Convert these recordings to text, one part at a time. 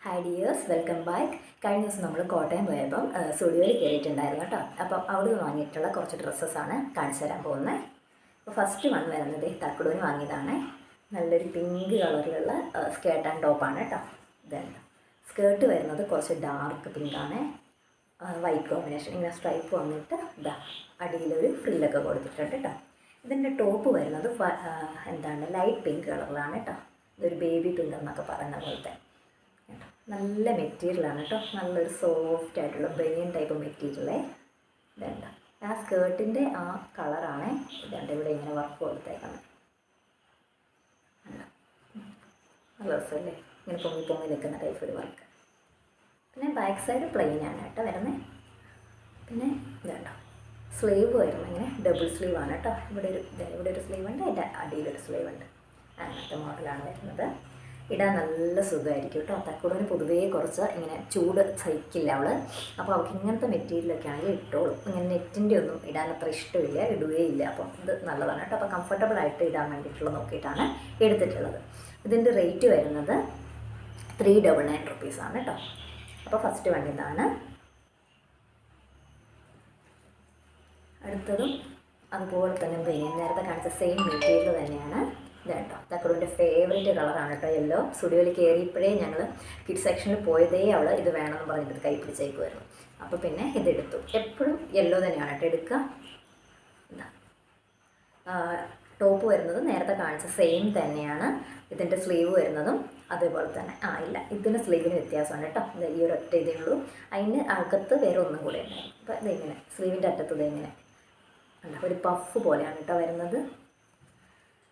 Hi dears, welcome back. കഴിഞ്ഞ ദിവസം നമ്മൾ കോട്ടയം പോയപ്പം സ്റ്റുഡിയോയിൽ കയറിയിട്ടുണ്ടായിരുന്നു കേട്ടോ. അപ്പം അവിടെ നിന്ന് വാങ്ങിയിട്ടുള്ള കുറച്ച് ഡ്രസ്സസ്സാണ് കാണിച്ചു തരാൻ പോകുന്നത്. അപ്പോൾ ഫസ്റ്റ് വൺ വരുന്നത് തക്കടൂന് വാങ്ങിയതാണ്. നല്ലൊരു പിങ്ക് കളറിലുള്ള സ്കേർട്ട് ആൻഡ് ടോപ്പാണ് കേട്ടോ. ഇതല്ല സ്കേർട്ട് വരുന്നത് കുറച്ച് ഡാർക്ക് പിങ്കാണ്, വൈറ്റ് കോമ്പിനേഷൻ. ഇങ്ങനെ സ്ട്രൈപ്പ് വന്നിട്ട് ഇതാ അടിയിലൊരു ഫ്രില്ലൊക്കെ കൊടുത്തിട്ടുണ്ട് കേട്ടോ. ഇതിൻ്റെ ടോപ്പ് വരുന്നത് ലൈറ്റ് പിങ്ക് കളറിലാണ് കേട്ടോ. ഇതൊരു ബേബി പിങ്ക് എന്നൊക്കെ പറയുന്ന പോലത്തെ നല്ല മെറ്റീരിയലാണ് കേട്ടോ. നല്ലൊരു സോഫ്റ്റ് ആയിട്ടുള്ള ബനിയൻ ടൈപ്പ് മെറ്റീരിയലേ. ഇതുണ്ട് ആ സ്കേർട്ടിൻ്റെ ആ കളറാണ്. ഇതുണ്ട് ഇവിടെ ഇങ്ങനെ വർക്ക് കൊടുത്തേക്കുന്നത്. നല്ല രസമല്ലേ, ഇങ്ങനെ പൊങ്ങി പൊങ്ങി നിൽക്കുന്ന ടൈപ്പ് ഒരു വർക്ക്. പിന്നെ ബാക്ക് സൈഡ് പ്ലെയിൻ ആണ് കേട്ടോ വരുന്നത്. പിന്നെ ഇതുണ്ടോ സ്ലീവ് വരുന്നത് ഇങ്ങനെ ഡബിൾ സ്ലീവാണ് കേട്ടോ. ഇവിടെ ഒരു സ്ലീവ് ഉണ്ട്, അതിൻ്റെ അടിയിലൊരു സ്ലീവ് ഉണ്ട്. അങ്ങനത്തെ മോഡലാണ് വരുന്നത്. ഇടാൻ നല്ല സുഖമായിരിക്കും കേട്ടോ. തക്കടൂന് പൊതുവേ കുറച്ച് ഇങ്ങനെ ചൂട് സഹിക്കില്ല അവൾ. അപ്പോൾ അവൾക്ക് ഇങ്ങനത്തെ മെറ്റീരിയലൊക്കെ ആണെങ്കിൽ ഇട്ടോളും. ഇങ്ങനെ നെറ്റിൻ്റെ ഒന്നും ഇടാൻ അത്ര ഇഷ്ടമില്ല, ഇടുകയില്ല. അപ്പം ഇത് നല്ലതാണ് കേട്ടോ. അപ്പോൾ കംഫർട്ടബിൾ ആയിട്ട് ഇടാൻ വേണ്ടിയിട്ടുള്ള നോക്കിയിട്ടാണ് എടുത്തിട്ടുള്ളത്. ഇതിൻ്റെ റേറ്റ് വരുന്നത് 399 റുപ്പീസാണ് കേട്ടോ. അപ്പോൾ ഫസ്റ്റ് വൺ ഇതാണ്. അടുത്തതും അതുപോലെ തന്നെ നേരത്തെ കാണിച്ച സെയിം മെറ്റീരിയൽ തന്നെയാണ്. ഇത് കേട്ടോ തക്കടൂൻ്റെ ഫേവറേറ്റ് കളറാണ് കേട്ടോ, യെല്ലോ. സ്റ്റുഡിയോയിൽ കയറിയപ്പോഴേ ഞങ്ങൾ കിഡ്സ് സെക്ഷനിൽ പോയതേ അവൾ ഇത് വേണമെന്ന് പറഞ്ഞിട്ട് കൈ പിടിച്ചേക്കുമായിരുന്നു. അപ്പോൾ പിന്നെ ഇതെടുത്തു. എപ്പോഴും യെല്ലോ തന്നെയാണ് കേട്ടോ എടുക്കുക. എന്താ ടോപ്പ് വരുന്നത് നേരത്തെ കാണിച്ച സെയിം തന്നെയാണ്. ഇതിൻ്റെ സ്ലീവ് വരുന്നതും അതേപോലെ തന്നെ. ഇല്ല, ഇതിൻ്റെ സ്ലീവിന് വ്യത്യാസമാണ് കേട്ടോ. ഈ ഒരു ഒറ്റ ഇതേ ഉള്ളൂ. അതിന് അകത്ത് വേറെ ഒന്നും കൂടെ ഉണ്ടായി. അപ്പോൾ ഇതെങ്ങനെ സ്ലീവിൻ്റെ അറ്റത്ത് ഇതെങ്ങനെ ഒരു പഫ് പോലെയാണ് കേട്ടോ വരുന്നത്.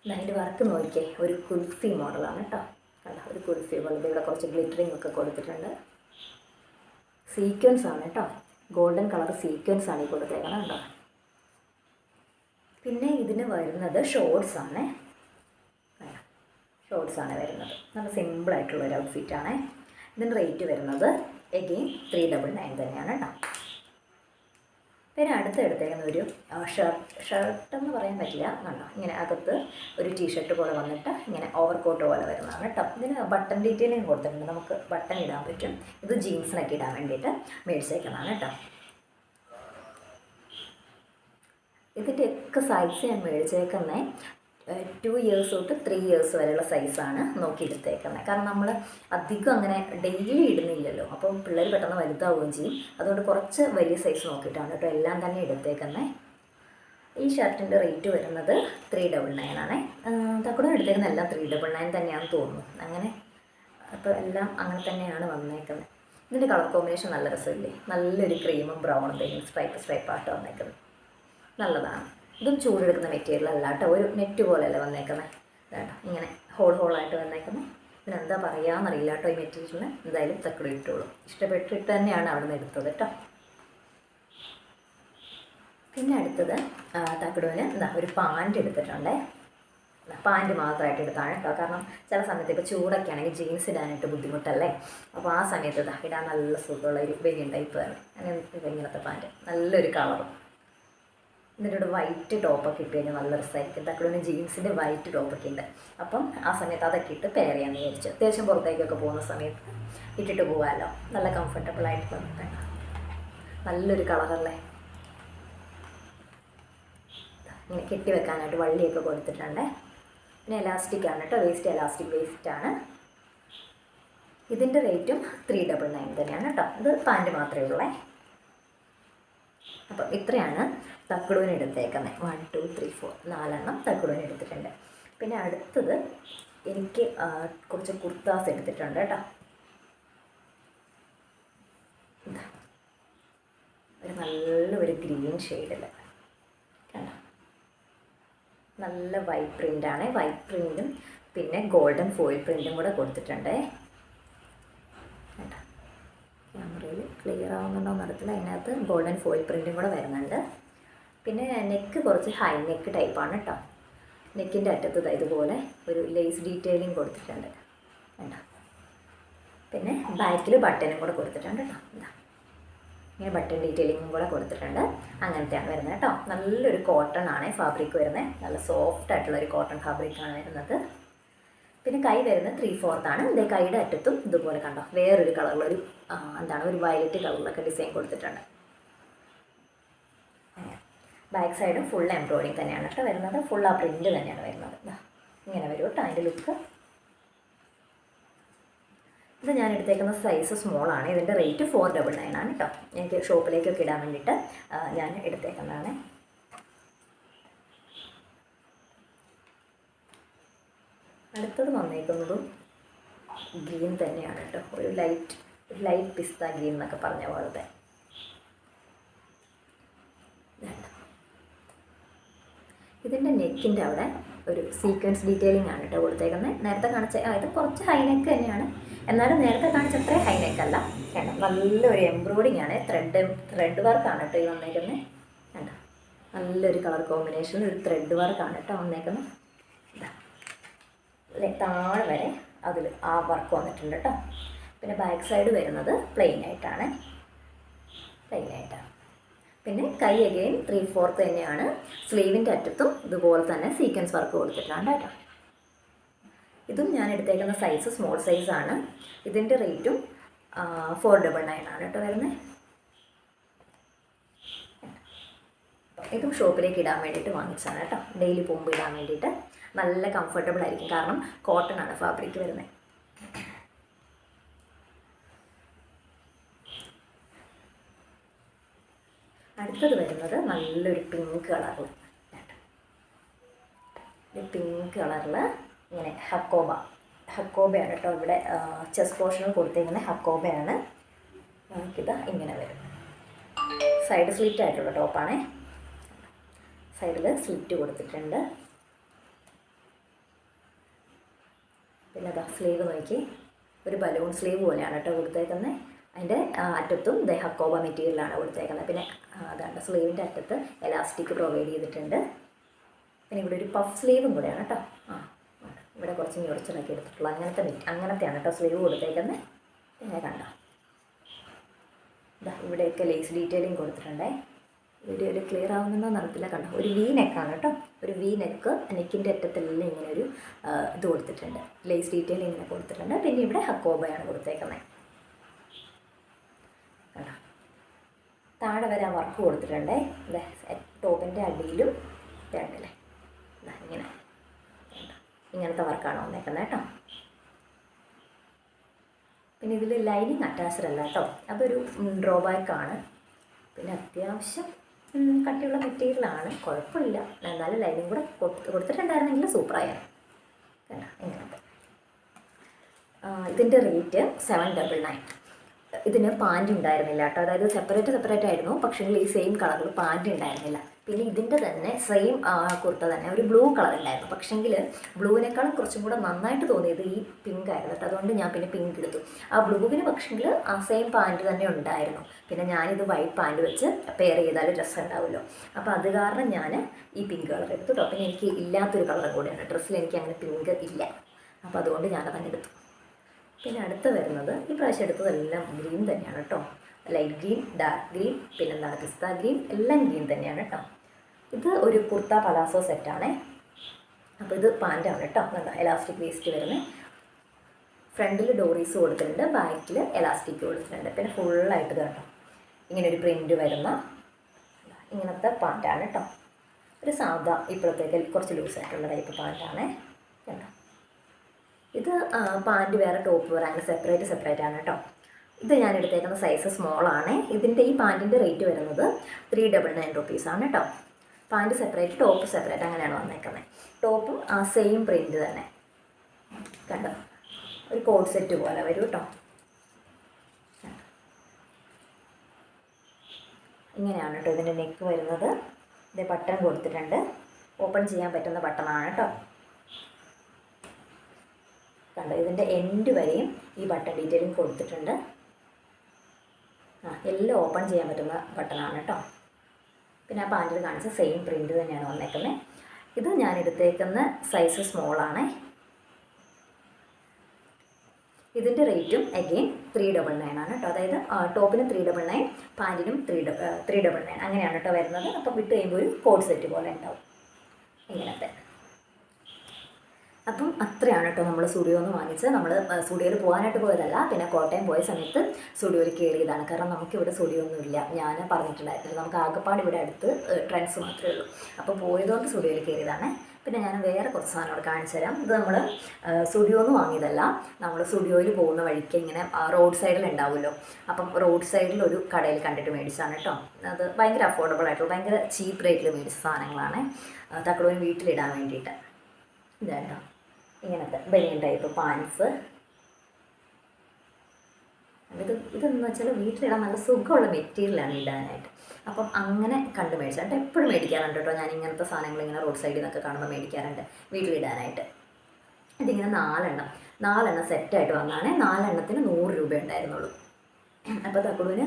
അതിൻ്റെ വർക്ക് നോക്കിയേ, ഒരു കുൽഫി മോഡലാണ് കേട്ടോ. കണ്ടോ, ഒരു കുൽഫി പോലെ. ഇവിടെ കുറച്ച് ഗ്ലിറ്ററിങ് ഒക്കെ കൊടുത്തിട്ടുണ്ട്. സീക്വൻസ് ആണ് കേട്ടോ, ഗോൾഡൻ കളർ സീക്വൻസ് ആണ് ഈ കൊടുത്തേക്കണം കേട്ടോ. പിന്നെ ഇതിന് വരുന്നത് ഷോർട്സ് ആണ്. ഷോർട്സ് ആണ് വരുന്നത്. നല്ല സിമ്പിളായിട്ടുള്ളൊരു ഔട്ട്ഫിറ്റാണ്. ഇതിന് റേറ്റ് വരുന്നത് എഗെയിൻ 399 തന്നെയാണ് കേട്ടോ. പിന്നെ അടുത്തെടുത്തേക്കുന്ന ഒരു ഷർട്ടെന്ന് പറയാൻ പറ്റില്ല. കണ്ടോ, ഇങ്ങനെ അകത്ത് ഒരു ടീഷർട്ട് പോലെ വന്നിട്ട് ഇങ്ങനെ ഓവർ കോട്ട് പോലെ വരുന്നതാണ് കേട്ടോ. ഇതിന് ബട്ടൺ ഡീറ്റെയിലിങ് കൊടുത്തിട്ടുണ്ട്, നമുക്ക് ബട്ടൺ ഇടാൻ പറ്റും. ഇത് ജീൻസിനൊക്കെ ഇടാൻ വേണ്ടിയിട്ട് മേടിച്ചേക്കുന്നതാണ് കേട്ടോ. ഇതിൻ്റെ ഒക്കെ സൈസ് ഞാൻ മേടിച്ചേക്കുന്നത് 2 ഇയേഴ്സ് തൊട്ട് 3 ഇയേഴ്സ് വരെയുള്ള സൈസാണ് നോക്കിയെടുത്തേക്കുന്നത്. കാരണം നമ്മൾ അധികം അങ്ങനെ ഡെയിലി ഇടുന്നില്ലല്ലോ, അപ്പം പിള്ളേർ പെട്ടെന്ന് വലുതാവുകയും ചെയ്യും. അതുകൊണ്ട് കുറച്ച് വലിയ സൈസ് നോക്കിയിട്ടാണ് കേട്ടോ എല്ലാം തന്നെ എടുത്തേക്കുന്നത്. ഈ ഷർട്ടിൻ്റെ റേറ്റ് വരുന്നത് 399 ആണ്. തക്കടൂന് എടുത്തേക്കുന്ന എല്ലാം 399 തന്നെയാണെന്ന് തോന്നുന്നു. അങ്ങനെ അപ്പോൾ എല്ലാം അങ്ങനെ തന്നെയാണ് വന്നേക്കുന്നത്. ഇതിൻ്റെ കളർ കോമ്പിനേഷൻ നല്ല രസമില്ലേ, നല്ലൊരു ക്രീമും ബ്രൗണും തേക്കും സ്ട്രൈപ്പായിട്ട് വന്നേക്കുന്നത്. നല്ലതാണ്. ഇതും ചൂടെടുക്കുന്ന മെറ്റീരിയൽ അല്ല കേട്ടോ, ഒരു നെറ്റ് പോലെയല്ല വന്നേക്കുന്നത് കേട്ടോ. ഇങ്ങനെ ഹോളായിട്ട് വന്നേക്കുന്നത്. ഇതിനെന്താ പറയാമെന്നറിയില്ല കേട്ടോ ഈ മെറ്റീരിയലിന്. എന്തായാലും തക്കടു ഇട്ടോളൂ. ഇഷ്ടപ്പെട്ടിട്ട് തന്നെയാണ് അവിടെ നിന്ന് എടുത്തത് കേട്ടോ. പിന്നെ അടുത്തത് തക്കടുവിന് ഒരു പാൻറ്റ് എടുത്തിട്ടുണ്ട്. പാൻറ്റ് മാത്രമായിട്ട് എടുത്താണ് കേട്ടോ. കാരണം ചില സമയത്ത് ഇപ്പോൾ ചൂടൊക്കെ ആണെങ്കിൽ ജീൻസ് ഇടാനായിട്ട് ബുദ്ധിമുട്ടല്ലേ. അപ്പോൾ ആ സമയത്ത് ഇടാൻ നല്ല സുഖമുള്ള ഒരു ബനിയൻ ടൈപ്പ് തന്നെ. അങ്ങനെ ഇങ്ങനത്തെ പാൻറ്റ് നല്ലൊരു കളറും. എന്നിട്ട് വൈറ്റ് ടോപ്പൊക്കെ ഇട്ട് കഴിഞ്ഞാൽ നല്ല രസമായിരിക്കും. തക്കടൂന് ജീൻസിൻ്റെ വൈറ്റ് ടോപ്പൊക്കെ ഉണ്ട്. അപ്പം ആ സമയത്ത് അതൊക്കെ ഇട്ട് പെയർ ചെയ്യാമെന്ന് വിചാരിച്ചു. അത്യാവശ്യം പുറത്തേക്കൊക്കെ പോകുന്ന സമയത്ത് ഇട്ടിട്ട് പോകാമല്ലോ, നല്ല കംഫർട്ടബിളായിട്ട് വന്നിട്ടുണ്ട്. നല്ലൊരു കളറല്ലേ. ഇങ്ങനെ കെട്ടി വെക്കാനായിട്ട് വള്ളിയൊക്കെ കൊടുത്തിട്ടുണ്ട്. പിന്നെ എലാസ്റ്റിക്കാണ് കേട്ടോ, എലാസ്റ്റിക് വേസ്റ്റാണ്. ഇതിൻ്റെ റേറ്റും 399 തന്നെയാണ് കേട്ടോ. ഇത് പാൻറ്റ് മാത്രമേ ഉള്ളേ. അപ്പം ഇത്രയാണ് തക്കടൂന് എടുത്തേക്കുന്നത്. 1 2 3 4 4 തക്കടൂന് എടുത്തിട്ടുണ്ട്. പിന്നെ അടുത്തത് എനിക്ക് കുറച്ച് കുർത്താസ് എടുത്തിട്ടുണ്ട് കേട്ടോ. ഒരു നല്ലൊരു ഗ്രീൻ ഷെയ്ഡിൽ കണ്ടോ, നല്ല വൈറ്റ് പ്രിൻ്റാണ്. വൈറ്റ് പ്രിൻറ്റും പിന്നെ ഗോൾഡൻ ഫോയിൽ പ്രിൻറ്റും കൂടെ കൊടുത്തിട്ടുണ്ട് കേട്ടോ. ക്യാമറയിൽ ക്ലിയർ ആവുന്നുണ്ടോ എന്നറിയത്തില്ല. അതിനകത്ത് ഗോൾഡൻ ഫോയിൽ പ്രിൻറ്റും കൂടെ വരുന്നുണ്ട്. പിന്നെ നെക്ക് കുറച്ച് ഹൈ നെക്ക് ടൈപ്പാണ് കേട്ടോ. നെക്കിൻ്റെ അറ്റത്ത് ഇതുപോലെ ഒരു ലേസ് ഡീറ്റെയിലിംഗ് കൊടുത്തിട്ടുണ്ട് കേട്ടോ. പിന്നെ ബാക്കിൽ ബട്ടനും കൂടെ കൊടുത്തിട്ടുണ്ട് കേട്ടോ. ഇങ്ങനെ ബട്ടൺ ഡീറ്റെയിലിങ്ങും കൂടെ കൊടുത്തിട്ടുണ്ട്. അങ്ങനത്തെയാണ് വരുന്നത് കേട്ടോ. നല്ലൊരു കോട്ടൺ ആണ് ഫാബ്രിക് വരുന്നത്. നല്ല സോഫ്റ്റ് ആയിട്ടുള്ളൊരു കോട്ടൺ ഫാബ്രിക്കാണ് വരുന്നത്. പിന്നെ കൈ വരുന്നത് 3/4 ആണ്. ഇതേ കൈയുടെ അറ്റത്തും ഇതുപോലെ കണ്ടോ വേറൊരു കളറിലൊരു ഒരു വയലറ്റ് കളറിലൊക്കെ ഡിസൈൻ കൊടുത്തിട്ടുണ്ട്. ബാക്ക് സൈഡും ഫുൾ എംബ്രോയിഡിങ് തന്നെയാണ് കേട്ടോ വരുന്നത്. ഫുൾ ആ പ്രിൻ്റ് തന്നെയാണ് വരുന്നത്. ഇങ്ങനെ വരും കേട്ടോ അതിൻ്റെ ലുക്ക്. ഇത് ഞാൻ എടുത്തേക്കുന്ന സൈസ് സ്മോളാണ്. ഇതിൻ്റെ റേറ്റ് 499 ആണ് കേട്ടോ. എനിക്ക് ഷോപ്പിലേക്കൊക്കെ ഇടാൻ വേണ്ടിയിട്ട് ഞാൻ എടുത്തേക്കുന്നതാണ്. അടുത്തത് വന്നേക്കുന്നതും ഗ്രീൻ തന്നെയാണ് കേട്ടോ. ഒരു ലൈറ്റ് പിസ്ത ഗ്രീൻ എന്നൊക്കെ പറഞ്ഞ പോലത്തെ. ഇതിൻ്റെ നെക്കിൻ്റെ അവിടെ ഒരു സീക്വൻസ് ഡീറ്റെയിലിംഗ് ആണ് കേട്ടോ കൊടുത്തേക്കുന്നത്. നേരത്തെ കാണിച്ച ഇത് കുറച്ച് ഹൈനെക്ക് തന്നെയാണ്, എന്നാലും നേരത്തെ കാണിച്ച അത്ര ഹൈനെക്കല്ല. കേട്ടോ നല്ലൊരു എംബ്രോയിഡിങ് ആണ്. ത്രെഡ് വർക്കാണ് കേട്ടോ ഈ വന്നേക്കുന്നത്. കേട്ടോ നല്ലൊരു കളർ കോമ്പിനേഷനിൽ ഒരു ത്രെഡ് വർക്കാണ് കേട്ടോ വന്നേക്കുന്നത്. താഴെ വരെ അതിൽ ആ വർക്ക് വന്നിട്ടുണ്ട് കേട്ടോ. പിന്നെ ബാക്ക് സൈഡ് വരുന്നത് പ്ലെയിൻ ആയിട്ടാണ്. പിന്നെ കൈ അഗെയിൻ 3/4 തന്നെയാണ്. സ്ലീവിൻ്റെ അറ്റത്തും ഇതുപോലെ തന്നെ സീക്വൻസ് വർക്ക് കൊടുത്തിട്ടുണ്ട് കേട്ടോ. ഇതും ഞാൻ എടുത്തേക്കുന്ന സൈസ് സ്മോൾ സൈസാണ്. ഇതിൻ്റെ റേറ്റും 499 ആണ് കേട്ടോ വരുന്നത്. ഇതും ഷോപ്പിലേക്ക് ഇടാൻ വേണ്ടിയിട്ട് വാങ്ങിച്ചതാണ് കേട്ടോ. ഡെയിലി പോകുമ്പോൾ ഇടാൻ വേണ്ടിയിട്ട് നല്ല കംഫർട്ടബിൾ ആയിരിക്കും, കാരണം കോട്ടൺ ആണ് ഫാബ്രിക് വരുന്നത്. അടുത്തത് വരുന്നത് നല്ലൊരു പിങ്ക് കളറിൽ, ഒരു പിങ്ക് കളറിൽ ഇങ്ങനെ ഹക്കോബയാണ് കേട്ടോ. ഇവിടെ ചെസ്റ്റ് പോർഷനിൽ കൊടുത്തിരിക്കുന്ന ഹക്കോബയാണ്. നമുക്കിത് ഇങ്ങനെ വരും. സൈഡ് സ്ലിറ്റ് ആയിട്ടുള്ള ടോപ്പാണേ. സൈഡിൽ സ്ലിറ്റ് കൊടുത്തിട്ടുണ്ട്. പിന്നെ സ്ലീവ് നോക്കി ഒരു ബലൂൺ സ്ലീവ് പോലെയാണ് കേട്ടോ കൊടുത്തേക്കുന്നത്. അതിൻ്റെ അറ്റത്തും ഹക്കോബ മെറ്റീരിയലാണ് കൊടുത്തേക്കുന്നത്. പിന്നെ അതാണ് സ്ലീവിൻ്റെ അറ്റത്ത് എലാസ്റ്റിക് പ്രൊവൈഡ് ചെയ്തിട്ടുണ്ട്. പിന്നെ ഇവിടെ ഒരു പഫ് സ്ലീവും കൂടെയാണ് കേട്ടോ. ഇവിടെ കുറച്ച് ഞൊറിച്ചിലൊക്കെ എടുത്തിട്ടുള്ളൂ. അങ്ങനത്തെയാണ് കേട്ടോ സ്ലീവ് കൊടുത്തേക്കുന്നത്. പിന്നെ കണ്ടോ ഇവിടെയൊക്കെ ലേസ് ഡീറ്റെയിലിംഗ് കൊടുത്തിട്ടുണ്ടേ. വീഡിയോയിൽ ക്ലിയർ ആവുന്നുണ്ടോ നടത്തില്ല. കണ്ടോ ഒരു വി നെക്കാണ് കേട്ടോ. ഒരു വി നെക്ക്, നെക്കിൻ്റെ അറ്റത്തെല്ലാം ഇങ്ങനെ ഒരു ഇത് കൊടുത്തിട്ടുണ്ട്, ലേസ് ഡീറ്റെയിൽ ഇങ്ങനെ കൊടുത്തിട്ടുണ്ട്. പിന്നെ ഇവിടെ ഹക്കോബയാണ് കൊടുത്തേക്കുന്നത്. കണ്ടോ താഴെ വരെ ആ വർക്ക് കൊടുത്തിട്ടുണ്ടേ. ടോപ്പിൻ്റെ അടിയിലും വേണ്ടല്ലേ ഇങ്ങനത്തെ വർക്കാണ് വന്നേക്കുന്നത് കേട്ടോ. പിന്നെ ഇതിൽ ലൈനിങ് അറ്റാച്ച്ഡ് അല്ല കേട്ടോ, അതൊരു ഡ്രോബാക്കാണ്. പിന്നെ അത്യാവശ്യം കട്ടിയുള്ള മെറ്റീരിയലാണ്, കുഴപ്പമില്ല. എന്നാലും ലൈനിങ് കൂടെ കൊടുത്തിട്ടുണ്ടായിരുന്നെങ്കിൽ സൂപ്പറായാണ്. കണ്ടോ ഇങ്ങനത്തെ. ഇതിൻ്റെ റേറ്റ് 799. ഇതിന് പാൻറ് ഉണ്ടായിരുന്നില്ല കേട്ടോ. അതായത് സെപ്പറേറ്റ് ആയിരുന്നു. പക്ഷേ ഈ സെയിം കളറിൽ പാൻറ് ഉണ്ടായിരുന്നില്ല. പിന്നെ ഇതിൻ്റെ തന്നെ സെയിം കുർത്ത തന്നെ ഒരു ബ്ലൂ കളർ ഉണ്ടായിരുന്നു. പക്ഷേങ്കിൽ ബ്ലൂവിനേക്കാളും കുറച്ചും കൂടെ നന്നായിട്ട് തോന്നിയത് ഈ പിങ്ക് ആയിരുന്നു കേട്ടോ. അതുകൊണ്ട് ഞാൻ പിന്നെ പിങ്ക് എടുത്തു. ആ ബ്ലൂവിന് പക്ഷേങ്കിൽ ആ സെയിം പാൻറ് തന്നെ ഉണ്ടായിരുന്നു. പിന്നെ ഞാനിത് വൈറ്റ് പാൻറ് വെച്ച് പെയർ ചെയ്താൽ ഡ്രസ്സ് ഉണ്ടാവുമല്ലോ. അപ്പോൾ അത് കാരണം ഞാൻ ഈ പിങ്ക് കളർ എടുത്തു കേട്ടോ. പിന്നെ എനിക്ക് ഇല്ലാത്തൊരു കളറും കൂടെയാണ് ഡ്രസ്സിൽ, എനിക്ക് അങ്ങനെ പിങ്ക് ഇല്ല. അപ്പോൾ അതുകൊണ്ട് ഞാനതങ്ങ് എടുത്തു. പിന്നെ അടുത്ത് വരുന്നത് ഈ പ്രാവശ്യം എടുത്തതെല്ലാം ഗ്രീൻ തന്നെയാണ് കേട്ടോ. ലൈറ്റ് ഗ്രീൻ, ഡാർക്ക് ഗ്രീൻ, പിന്നെന്താണ് പിസ്ത ഗ്രീൻ, എല്ലാം ഗ്രീൻ തന്നെയാണ് കേട്ടോ. ഇത് ഒരു കുർത്ത പലാസോ സെറ്റാണേ. അപ്പോൾ ഇത് പാൻറ്റാണ് കേട്ടോ. എന്താ എലാസ്റ്റിക് വേസ്റ്റ് വരുന്നത്. ഫ്രണ്ടിൽ ഡോറീസ് കൊടുത്തിട്ടുണ്ട്, ബാക്കിൽ എലാസ്റ്റിക് കൊടുത്തിട്ടുണ്ട്. പിന്നെ ഫുള്ളായിട്ട് കേട്ടോ ഇങ്ങനെ ഒരു പ്രിൻ്റ് വരുന്ന ഇങ്ങനത്തെ പാൻറ്റാണ് കേട്ടോ. ഒരു സാധാ ഇപ്പോഴത്തേക്ക് കുറച്ച് ലൂസായിട്ടുള്ള ടൈപ്പ് പാൻറ്റാണേ കേട്ടോ. ഇത് പാൻറ്റ് വേറെ ടോപ്പ് വേറെ അങ്ങനെ സെപ്പറേറ്റ് ആണ് കേട്ടോ. ഇത് ഞാൻ എടുത്തേക്കുന്ന സൈസ് സ്മോളാണ്. ഇതിൻ്റെ ഈ പാൻറ്റിൻ്റെ റേറ്റ് വരുന്നത് 399 റുപ്പീസാണ് കേട്ടോ. പാൻറ്റ് സെപ്പറേറ്റ്, ടോപ്പ് സെപ്പറേറ്റ്, അങ്ങനെയാണ് വന്നേക്കുന്നത്. ടോപ്പും ആ സെയിം പ്രിൻ്റ് തന്നെ കണ്ടോ, ഒരു കോഡ് സെറ്റ് പോലെ വരും കേട്ടോ. ഇങ്ങനെയാണ് കേട്ടോ ഇതിൻ്റെ നെക്ക് വരുന്നത്. ഇത് ബട്ടൺ കൊടുത്തിട്ടുണ്ട്, ഓപ്പൺ ചെയ്യാൻ പറ്റുന്ന ബട്ടണാണ് കേട്ടോ. കണ്ടോ ഇതിൻ്റെ എൻഡ് വരെയും ഈ ബട്ടൺ ഡീറ്റെയിലിംഗ് കൊടുത്തിട്ടുണ്ട്. എല്ലാം ഓപ്പൺ ചെയ്യാൻ പറ്റുന്ന ബട്ടണാണ് കേട്ടോ. പിന്നെ ആ പാൻറ്റിൽ കാണിച്ച സെയിം പ്രിൻ്റ് തന്നെയാണ് വന്നേക്കുന്നത്. ഇത് ഞാൻ എടുത്തേക്കുന്ന സൈസ് സ്മോളാണ്. ഇതിൻ്റെ റേറ്റും അഗെയിൻ 399 ആണ് കേട്ടോ. അതായത് ടോപ്പിന് 399, പാൻറ്റിനും 399 അങ്ങനെയാണ് കേട്ടോ വരുന്നത്. അപ്പോൾ വിട്ട് കഴിയുമ്പോൾ ഒരു കോഡ് സെറ്റ് പോലെ ഉണ്ടാവും ഇങ്ങനത്തെ. അപ്പം അത്രയാണ് കേട്ടോ നമ്മൾ സ്റ്റുഡിയോ എന്ന് വാങ്ങിച്ചത്. നമ്മൾ സ്റ്റുഡിയോയിൽ പോകാനായിട്ട് പോയതല്ല, പിന്നെ കോട്ടയം പോയ സമയത്ത് സ്റ്റുഡിയോയിൽ കയറിയതാണ്. കാരണം നമുക്കിവിടെ സ്റ്റുഡിയോ ഒന്നുമില്ല, ഞാൻ പറഞ്ഞിട്ടുണ്ടായിരുന്നില്ല. നമുക്ക് ആകെപ്പാട് ഇവിടെ അടുത്ത് ട്രെൻഡ്സ് മാത്രമേ ഉള്ളൂ. അപ്പോൾ പോയതുകൊണ്ട് സ്റ്റുഡിയോയിൽ കയറിയതാണ്. പിന്നെ ഞാൻ വേറെ കുറച്ച് സാധനം അവിടെ കാണിച്ചു തരാം. ഇത് നമ്മൾ സ്റ്റുഡിയോ എന്ന് വാങ്ങിയതല്ല, നമ്മൾ സ്റ്റുഡിയോയിൽ പോകുന്ന വഴിക്ക് ഇങ്ങനെ റോഡ് സൈഡിൽ ഉണ്ടാവുമല്ലോ, അപ്പം റോഡ് സൈഡിൽ ഒരു കടയിൽ കണ്ടിട്ട് മേടിച്ചാണ് കേട്ടോ. അത് ഭയങ്കര അഫോർഡബിൾ ആയിട്ടുള്ള ഭയങ്കര ചീപ്പ് റേറ്റിൽ മേടിച്ച സാധനങ്ങളാണ്. തക്കടുവിന് വീട്ടിലിടാൻ വേണ്ടിയിട്ട്. ഇതാട്ടോ ഇങ്ങനത്തെ ബനിയൻ ടൈപ്പ് പാൻസ്. ഇതെന്ന് വെച്ചാൽ വീട്ടിലിടാൻ നല്ല സുഖമുള്ള മെറ്റീരിയലാണ് ഇടാനായിട്ട്. അപ്പം അങ്ങനെ കണ്ട് മേടിച്ചാൽ എപ്പോഴും മേടിക്കാറുണ്ട് കേട്ടോ. ഞാൻ ഇങ്ങനത്തെ സാധനങ്ങൾ ഇങ്ങനെ റോഡ് സൈഡിൽ നിന്നൊക്കെ കാണുമ്പോൾ മേടിക്കാറുണ്ട് വീട്ടിലിടാനായിട്ട്. ഇതിങ്ങനെ നാലെണ്ണം സെറ്റായിട്ട് വന്നാണ്. 4 എണ്ണത്തിന് 100 രൂപ ഉണ്ടായിരുന്നുള്ളൂ. അപ്പോൾ തക്കുടുവിന്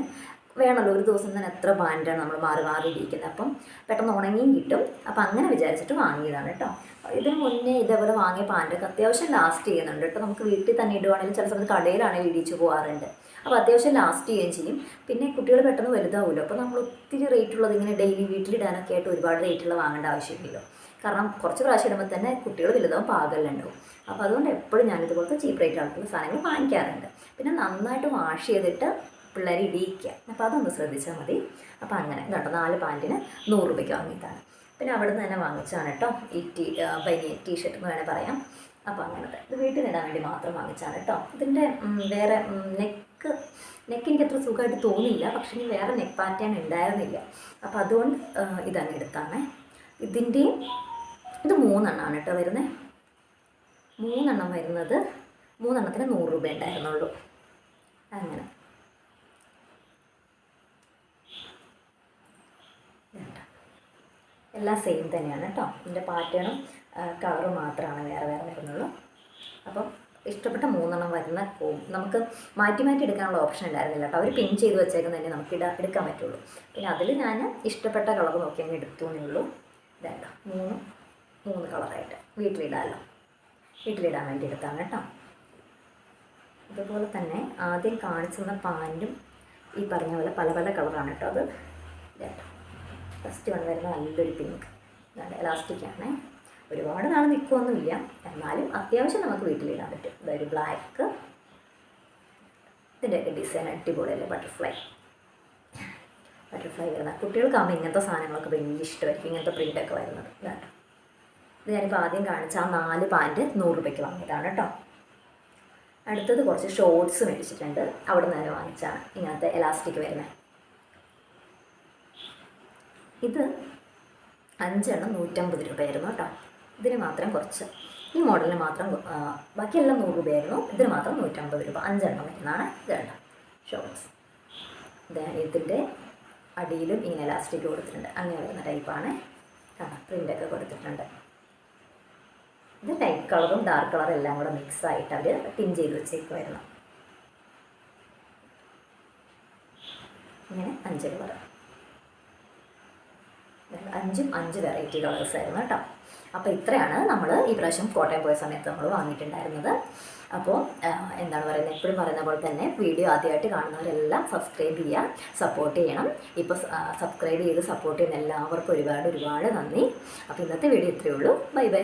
വേണമല്ലോ, ഒരു ദിവസം തന്നെ എത്ര പാൻറ്റാണ് നമ്മൾ മാറി ഇരിക്കുന്നത്. അപ്പം പെട്ടെന്ന് ഉണങ്ങിയും കിട്ടും. അപ്പം അങ്ങനെ വിചാരിച്ചിട്ട് വാങ്ങിയതാണ് കേട്ടോ. ഇതിന് മുന്നേ ഇതേപോലെ വാങ്ങിയ പാൻറ്റൊക്കെ അത്യാവശ്യം ലാസ്റ്റ് ചെയ്യുന്നുണ്ട് കേട്ടോ. നമുക്ക് വീട്ടിൽ തന്നെ ഇടുവാണെങ്കിൽ ചില സമയത്ത് കടയിലാണെങ്കിൽ ഇടിച്ച് പോകാറുണ്ട്. അപ്പോൾ അത്യാവശ്യം ലാസ്റ്റ് ചെയ്യുകയും ചെയ്യും. പിന്നെ കുട്ടികൾ പെട്ടെന്ന് വലുതാവുമല്ലോ, അപ്പോൾ നമ്മൾ ഒത്തിരി റേറ്റുള്ളത് ഇങ്ങനെ ഡെയിലി വീട്ടിലിടാനൊക്കെ ആയിട്ട് ഒരുപാട് റേറ്റുള്ള വാങ്ങേണ്ട ആവശ്യമില്ലല്ലോ. കാരണം കുറച്ച് പ്രാവശ്യം ഇടുമ്പോൾ തന്നെ കുട്ടികൾ വലുതാവും, പാകലുണ്ടാവും. അപ്പോൾ അതുകൊണ്ട് എപ്പോഴും ഞാനിതുപോലത്തെ ചീപ്പ് റേറ്റ് ആയിട്ടുള്ള സാധനങ്ങൾ വാങ്ങിക്കാറുണ്ട്. പിന്നെ നന്നായിട്ട് വാഷ് ചെയ്തിട്ട് പിള്ളേർ ഇടിയിക്കുക. അപ്പോൾ അതൊന്ന് ശ്രദ്ധിച്ചാൽ മതി. അപ്പോൾ അങ്ങനെ കേട്ടോ 4 പാൻറ്റിന് 100 രൂപയ്ക്ക് വാങ്ങിയതാണ്. പിന്നെ അവിടെ നിന്ന് തന്നെ വാങ്ങിച്ചാണ് കേട്ടോ ഈ ബനിയൻ ടീഷർട്ട് എന്ന് വേണേൽ പറയാം. അപ്പോൾ അങ്ങനത്തെ ഇത് വീട്ടിലിടാൻ വേണ്ടി മാത്രം വാങ്ങിച്ചാണ് കേട്ടോ. ഇതിൻ്റെ വേറെ നെക്ക് എനിക്ക് അത്ര സുഖമായിട്ട് തോന്നിയില്ല, പക്ഷേ ഇനി വേറെ നെക്ക് പാറ്റേൺ ഉണ്ടായിരുന്നില്ല. അപ്പോൾ അതുകൊണ്ട് ഇതങ്ങ് എടുത്താണ്. ഇതിൻ്റെയും ഇത് 3 എണ്ണമാണ് കേട്ടോ വരുന്നത്. 3 എണ്ണം വരുന്നത് 3 എണ്ണത്തിന് 100 രൂപ ഉണ്ടായിരുന്നുള്ളൂ. അങ്ങനെ എല്ലാം സെയിം തന്നെയാണ് കേട്ടോ. ഇതിൻ്റെ പാറ്റേണും കളറും മാത്രമാണ് വേറെ വരുന്നുള്ളൂ. അപ്പം ഇഷ്ടപ്പെട്ട 3 എണ്ണം വരുന്ന നമുക്ക് മാറ്റി എടുക്കാനുള്ള ഓപ്ഷൻ ഉണ്ടായിരുന്നില്ല കേട്ടോ. അവർ പിൻ ചെയ്ത് വെച്ചേക്കുന്നത് തന്നെ നമുക്ക് എടുക്കാൻ പറ്റുള്ളൂ. പിന്നെ അതിൽ ഞാൻ ഇഷ്ടപ്പെട്ട കളർ നോക്കി അങ്ങ് എടുത്തു എന്നേ ഉള്ളൂ. ഇതാട്ടോ 3 കളറായിട്ട് വീട്ടിലിടാൻ വേണ്ടി എടുത്താണ് കേട്ടോ. അതുപോലെ തന്നെ ആദ്യം കാണിച്ചിരുന്ന പാൻറ്റും ഈ പറഞ്ഞ പോലെ പല കളറാണ് കേട്ടോ. അത് ഇതാട്ടോ ഫസ്റ്റ് വരുന്ന നല്ലൊരു പിങ്ക്, എലാസ്റ്റിക്കാണ്. ഒരുപാട് നാൾ നിൽക്കുമൊന്നുമില്ല, എന്നാലും അത്യാവശ്യം നമുക്ക് വീട്ടിലിടാൻ പറ്റും. ഇതൊരു ബ്ലാക്ക്, ഇതിൻ്റെയൊക്കെ ഡിസൈൻ അടിപൊളിയല്ലേ, ബട്ടർഫ്ലൈ വരുന്ന കുട്ടികൾക്കാകുമ്പോൾ ഇങ്ങനത്തെ സാധനങ്ങളൊക്കെ വലിയ ഇഷ്ടമായിരിക്കും, ഇങ്ങനത്തെ പ്രിൻ്റൊക്കെ വരുന്നത്. ഇതാട്ടോ ഇത് ഞാനിപ്പോൾ ആദ്യം കാണിച്ച ആ 4 പാൻറ്റ് 100 രൂപയ്ക്ക് വാങ്ങിയതാണ് കേട്ടോ. അടുത്തത് കുറച്ച് ഷോർട്സ് മേടിച്ചിട്ടുണ്ട്, അവിടെ നിന്ന് തന്നെ വാങ്ങിച്ചാണ്. ഇങ്ങനത്തെ എലാസ്റ്റിക് വരുന്നത്. ഇത് 5 എണ്ണം 150 രൂപയായിരുന്നു കേട്ടോ. ഇതിന് മാത്രം കുറച്ച്, ഈ മോഡലിന് മാത്രം, ബാക്കിയെല്ലാം 100 രൂപയായിരുന്നു. ഇതിന് മാത്രം 150 രൂപ 5 എണ്ണം വരുന്നതാണ്. ഇത് കേട്ടോ ഷോർട്സ്. ഇതിൻ്റെ അടിയിലും ഇങ്ങനെ എലാസ്റ്റിക് കൊടുത്തിട്ടുണ്ട്. അങ്ങനെ വരുന്ന ടൈപ്പാണ്. കാണാം പ്രിൻ്റൊക്കെ കൊടുത്തിട്ടുണ്ട്. ഇത് ലൈറ്റ് കളറും ഡാർക്ക് കളറും എല്ലാം കൂടെ മിക്സായിട്ട് അവർ പിൻ ചെയ്ത് വെച്ചേക്കുമായിരുന്നു. ഇങ്ങനെ 5 കളർ, 5 വെറൈറ്റി കളേഴ്സ് ആയിരുന്നു കേട്ടോ. അപ്പോൾ ഇത്രയാണ് നമ്മൾ ഈ പ്രാവശ്യം കോട്ടയം പോയ സമയത്ത് നമ്മൾ വാങ്ങിയിട്ടുണ്ടായിരുന്നത്. അപ്പോൾ എന്താണ് പറയുന്നത്, എപ്പോഴും പറയുന്ന പോലെ തന്നെ വീഡിയോ ആദ്യമായിട്ട് കാണുന്നവരെല്ലാം സബ്സ്ക്രൈബ് ചെയ്യുക, സപ്പോർട്ട് ചെയ്യണം. ഇപ്പോൾ സബ്സ്ക്രൈബ് ചെയ്ത് സപ്പോർട്ട് ചെയ്യുന്ന എല്ലാവർക്കും ഒരുപാട് നന്ദി. അപ്പോൾ ഇന്നത്തെ വീഡിയോ ഇത്രയേ ഉള്ളൂ. ബൈ.